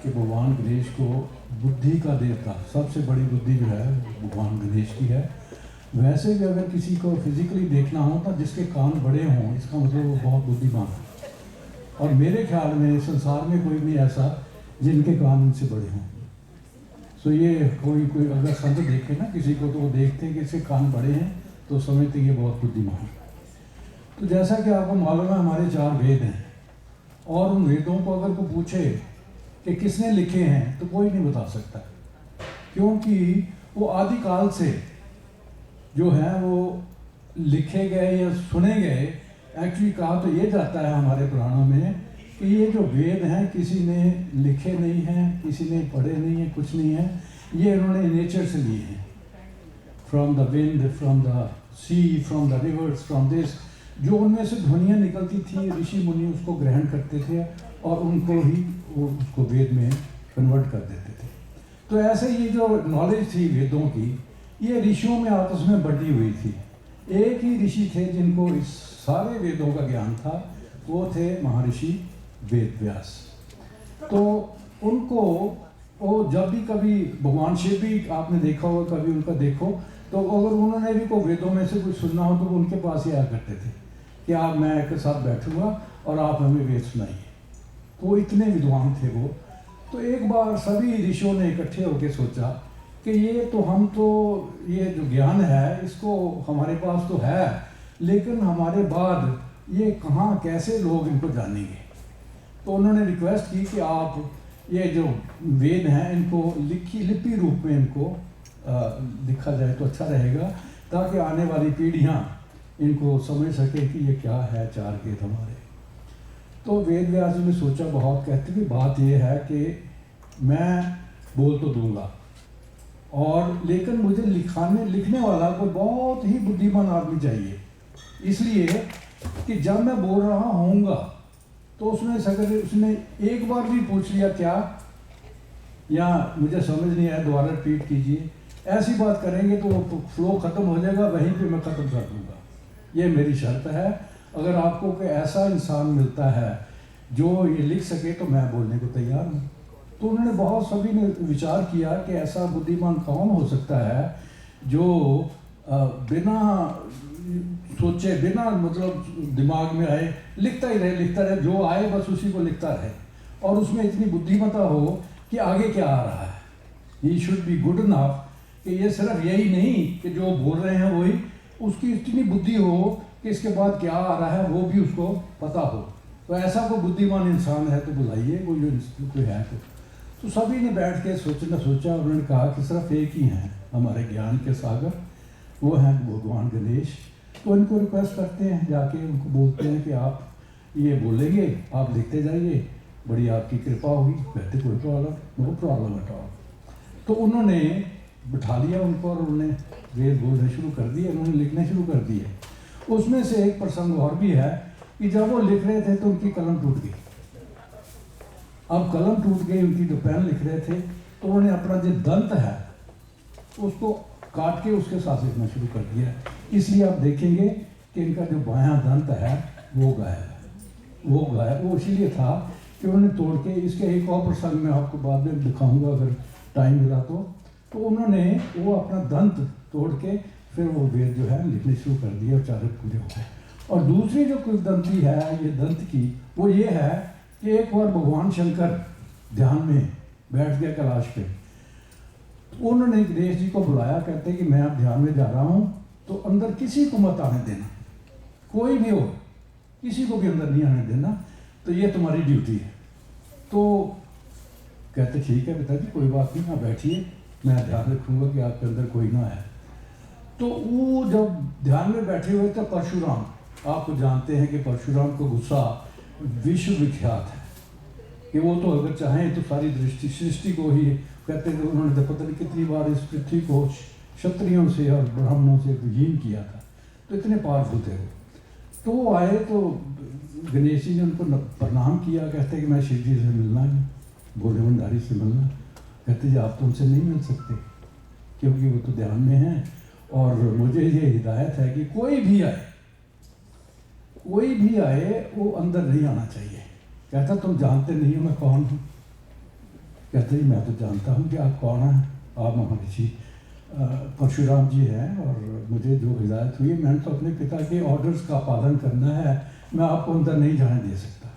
कि भगवान गणेश को बुद्धि का देवता, सबसे बड़ी बुद्धि जो है भगवान गणेश की है। वैसे भी अगर किसी को फिजिकली देखना हो तो जिसके कान बड़े हों, इसका मतलब वो बहुत बुद्धिमान है। और मेरे ख्याल में संसार में कोई नहीं ऐसा जिनके कान उनसे बड़े हों। तो ये कोई अगर संत देखे ना किसी को, तो वो देखते हैं कि इसके कान बड़े हैं तो समझते ये बहुत बुद्धिमान है। तो जैसा कि आपको मालूम है, हमारे 4 वेद हैं, और उन वेदों को अगर कोई पूछे कि किसने लिखे हैं तो कोई नहीं बता सकता, क्योंकि वो आदिकाल से जो है वो लिखे गए या सुने गए। एक्चुअली कहा तो ये जाता है हमारे पुराणों में कि ये जो वेद हैं किसी ने लिखे नहीं हैं, किसी ने पढ़े नहीं हैं, कुछ नहीं है, ये इन्होंने नेचर से लिए हैं। From the wind, from the sea, from the rivers, from this, जो उनमें से ध्वनियाँ निकलती थी, ऋषि मुनि उसको ग्रहण करते थे और उनको ही वो उसको वेद में कन्वर्ट कर देते थे। तो ऐसे ये जो नॉलेज थी वेदों की, ये ऋषियों में आपस में बटी हुई थी। एक ही ऋषि थे जिनको इस सारे वेदों का ज्ञान था, वो थे महर्षि वेद व्यास। तो उनको वो जब भी कभी भगवान शिव भी आपने देखा होगा, कभी उनका देखो तो अगर उन्होंने भी कोई वेदों में से कुछ सुनना हो तो वो उनके पास ही आया करते थे कि आप मैं के साथ बैठूंगा और आप हमें वेद सुनाइए। तो वो इतने विद्वान थे वो। तो एक बार सभी ऋषियों ने इकट्ठे होकर सोचा कि ये तो हम तो ये जो ज्ञान है इसको हमारे पास तो है, लेकिन हमारे बाद ये कहाँ कैसे लोग इनको जानेंगे। तो उन्होंने रिक्वेस्ट की कि आप ये जो वेद हैं इनको लिपि रूप में इनको लिखा जाए तो अच्छा रहेगा, ताकि आने वाली पीढ़ियाँ इनको समझ सके कि ये क्या है 4 वेद हमारे। तो वेद व्यास जी ने सोचा बहुत, कहते कि बात ये है कि मैं बोल तो दूंगा और लेकिन मुझे लिखने वाला कोई बहुत ही बुद्धिमान आदमी चाहिए, इसलिए कि जब मैं बोल रहा होऊंगा तो उसने एक बार भी पूछ लिया क्या, या मुझे समझ नहीं आया दोबारा रिपीट कीजिए, ऐसी बात करेंगे तो वो फ्लो ख़त्म हो जाएगा, वहीं पे मैं ख़त्म कर दूंगा। ये मेरी शर्त है। अगर आपको कोई ऐसा इंसान मिलता है जो ये लिख सके तो मैं बोलने को तैयार हूँ। तो उन्होंने बहुत सभी ने विचार किया कि ऐसा बुद्धिमान कौन हो सकता है जो बिना सोचे, बिना मतलब दिमाग में आए लिखता ही रहे, जो आए बस उसी को लिखता रहे, और उसमें इतनी बुद्धिमत्ता हो कि आगे क्या आ रहा है। He should be good enough कि ये सिर्फ यही नहीं कि जो बोल रहे हैं वही, उसकी इतनी बुद्धि हो कि इसके बाद क्या आ रहा है वो भी उसको पता हो। तो ऐसा कोई बुद्धिमान इंसान है तो बुलाइए, कोई है तो सभी ने बैठ के सोचा। उन्होंने कहा कि सिर्फ एक ही हैं हमारे ज्ञान के सागर, वो हैं भगवान गणेश। तो इनको रिक्वेस्ट करते हैं, जाके उनको बोलते हैं कि आप ये बोलेंगे, आप लिखते जाइए, बड़ी आपकी कृपा होगी। कहते कोई problem, no problem at all. तो उन्होंने बिठा लिया उनको और उन्होंने वेद बोलने शुरू कर दिए, उन्होंने लिखने शुरू कर दिए। उसमें से एक प्रसंग और भी है कि जब वो लिख रहे थे तो उनकी कलम टूट गई। अब कलम टूट गई उनकी, जो पेन लिख रहे थे, तो उन्होंने अपना जो दंत है उसको काट के उसके साथ लिखना शुरू कर दिया। इसलिए आप देखेंगे कि इनका जो बायां दंत है वो गायब। वो इसीलिए था कि उन्होंने तोड़ के, इसके एक और प्रसंग में आपको बाद में दिखाऊंगा अगर टाइम मिला तो उन्होंने वो अपना दंत तोड़ के फिर वो वेद जो है लिखने शुरू कर दिए और 4 पूरे हो गए। और दूसरी जो कुदंती है ये दंत की, वो ये है कि एक बार भगवान शंकर ध्यान में बैठ गया कैलाश पे। उन्होंने गणेश जी को बुलाया, कहते कि मैं अब ध्यान में जा रहा हूँ तो अंदर किसी को मत आने देना, कोई भी हो किसी को भी अंदर नहीं आने देना, तो ये तुम्हारी ड्यूटी है। तो कहते ठीक है पिताजी कोई बात नहीं, आप बैठिए, मैं ध्यान रखूँगा कि आपके अंदर कोई ना आए। तो वो जब ध्यान में बैठे हुए थे परशुराम, आप जानते हैं कि परशुराम का गुस्सा विश्व विख्यात है कि वो तो अगर चाहें तो सारी सृष्टि को ही, कहते हैं उन्होंने तो पता नहीं कितनी बार इस पृथ्वी को क्षत्रियों से और ब्राह्मणों से विहीन किया था, तो इतने पावरफुल थे वो। तो वो आए तो गणेश जी ने उनको प्रणाम किया, कहते कि मैं शिव जी से मिलना है, भोले भंडारी से मिलना। कहते जी आप तो उनसे नहीं मिल सकते क्योंकि वो तो ध्यान में हैं, और मुझे ये हिदायत है कि कोई भी आए वो अंदर नहीं आना चाहिए। कहता तुम जानते नहीं हो मैं कौन हूँ, कहते हैं मैं तो जानता हूँ कि आप कौन हैं, आप महर्षि परशुराम जी हैं, और मुझे जो हिदायत हुई मैंने तो अपने पिता के ऑर्डर्स का पालन करना है, मैं आपको अंदर नहीं जाने दे सकता।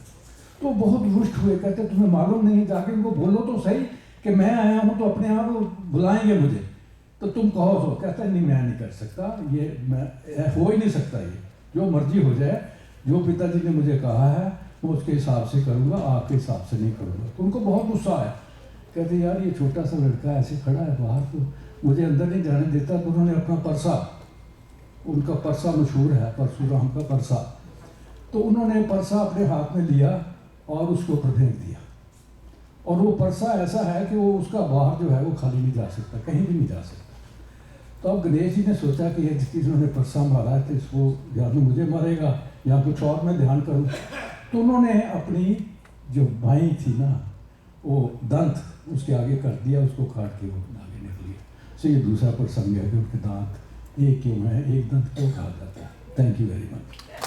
तो बहुत रुष्ट हुए, कहते तुम्हें मालूम नहीं, जाके उनको बोलो तो सही कि मैं आया हूँ, तो अपने आप बुलाएंगे मुझे, तो तुम कहो तो। कहता है नहीं मैं नहीं कर सकता, ये मैं हो ही नहीं सकता, ये जो मर्जी हो जाए, जो पिताजी ने मुझे कहा है मैं उसके हिसाब से करूँगा, आपके हिसाब से नहीं करूँगा। तो उनको बहुत गुस्सा आया, कहते यार ये छोटा सा लड़का ऐसे खड़ा है बाहर, तो मुझे अंदर नहीं जाने देता। तो उन्होंने अपना परसा, उनका परसा मशहूर है परशुराम का परसा, तो उन्होंने परसा अपने हाथ में लिया और उसके ऊपर फेंक दिया। और वो परसा ऐसा है कि वो उसका बाहर जो है वो खाली नहीं जा सकता, कहीं भी नहीं जा सकता। तो अब गणेश जी ने सोचा कि ये जिसकी इन्होंने परसा मारा है तो इसको या तो मुझे मारेगा या कुछ और मैं ध्यान करूँ। तो उन्होंने अपनी जो बाई थी ना, वो दंत उसके आगे कर दिया, उसको काट के वो आगे निकल गया। सो ये दूसरा प्रसंग है कि उनके दांत एक क्यों है, एक दंत क्यों कहा जाता है। Thank you very much.